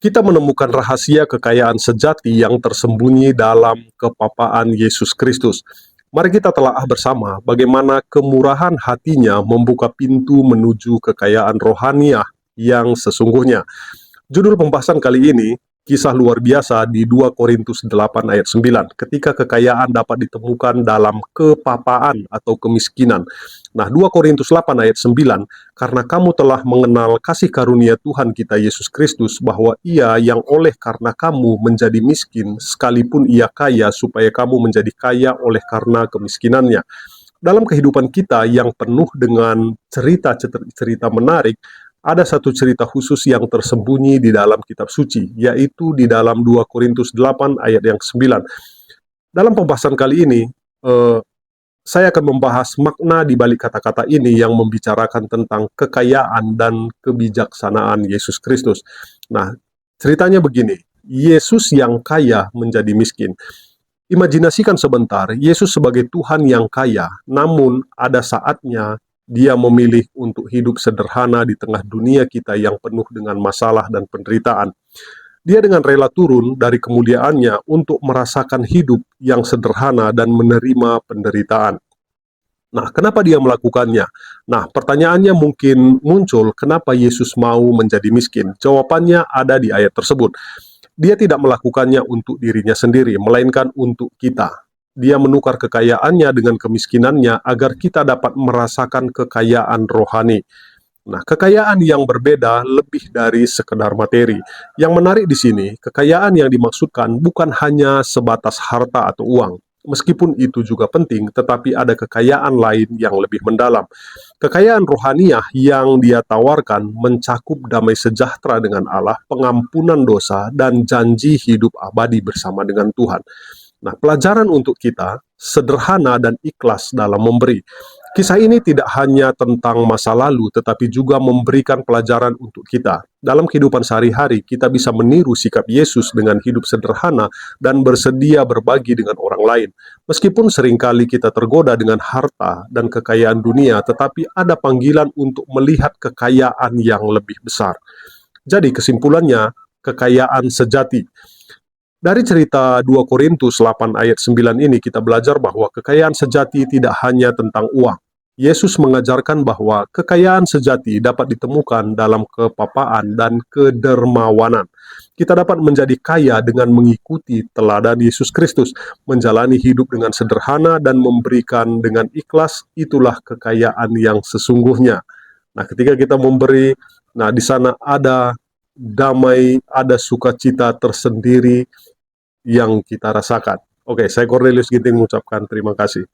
kita menemukan rahasia kekayaan sejati yang tersembunyi dalam kepapaan Yesus Kristus. Mari kita telaah bersama bagaimana kemurahan hatinya membuka pintu menuju kekayaan rohaniah yang sesungguhnya. Judul pembahasan kali ini, kisah luar biasa di 2 Korintus 8 ayat 9, ketika kekayaan dapat ditemukan dalam kepapaan atau kemiskinan. Nah, 2 Korintus 8 ayat 9, karena kamu telah mengenal kasih karunia Tuhan kita Yesus Kristus, bahwa Ia yang oleh karena kamu menjadi miskin, sekalipun Ia kaya, supaya kamu menjadi kaya oleh karena kemiskinannya. Dalam kehidupan kita yang penuh dengan cerita-cerita menarik, ada satu cerita khusus yang tersembunyi di dalam kitab suci, yaitu di dalam 2 Korintus 8 ayat yang 9. Dalam pembahasan kali ini, saya akan membahas makna di balik kata-kata ini yang membicarakan tentang kekayaan dan kebijaksanaan Yesus Kristus. Nah, ceritanya begini, Yesus yang kaya menjadi miskin. Imajinasikan sebentar, Yesus sebagai Tuhan yang kaya, namun ada saatnya Dia memilih untuk hidup sederhana di tengah dunia kita yang penuh dengan masalah dan penderitaan. Dia dengan rela turun dari kemuliaannya untuk merasakan hidup yang sederhana dan menerima penderitaan. Nah, kenapa dia melakukannya? Nah, pertanyaannya mungkin muncul, kenapa Yesus mau menjadi miskin? Jawabannya ada di ayat tersebut. Dia tidak melakukannya untuk dirinya sendiri, melainkan untuk kita. Dia menukar kekayaannya dengan kemiskinannya agar kita dapat merasakan kekayaan rohani. Nah, kekayaan yang berbeda lebih dari sekedar materi. Yang menarik di sini, kekayaan yang dimaksudkan bukan hanya sebatas harta atau uang. Meskipun itu juga penting, tetapi ada kekayaan lain yang lebih mendalam. Kekayaan rohaniah yang Dia tawarkan mencakup damai sejahtera dengan Allah, pengampunan dosa, dan janji hidup abadi bersama dengan Tuhan. Nah, pelajaran untuk kita sederhana dan ikhlas dalam memberi. Kisah ini tidak hanya tentang masa lalu, tetapi juga memberikan pelajaran untuk kita. Dalam kehidupan sehari-hari, kita bisa meniru sikap Yesus dengan hidup sederhana dan bersedia berbagi dengan orang lain. Meskipun seringkali kita tergoda dengan harta dan kekayaan dunia, tetapi ada panggilan untuk melihat kekayaan yang lebih besar. Jadi kesimpulannya, kekayaan sejati. Dari cerita 2 Korintus 8 ayat 9 ini kita belajar bahwa kekayaan sejati tidak hanya tentang uang. Yesus mengajarkan bahwa kekayaan sejati dapat ditemukan dalam kepapaan dan kedermawanan. Kita dapat menjadi kaya dengan mengikuti teladan Yesus Kristus, menjalani hidup dengan sederhana dan memberikan dengan ikhlas. Itulah kekayaan yang sesungguhnya. Nah, ketika kita memberi, nah di sana ada damai, ada sukacita tersendiri yang kita rasakan. Oke, saya Cornelius Ginting mengucapkan terima kasih.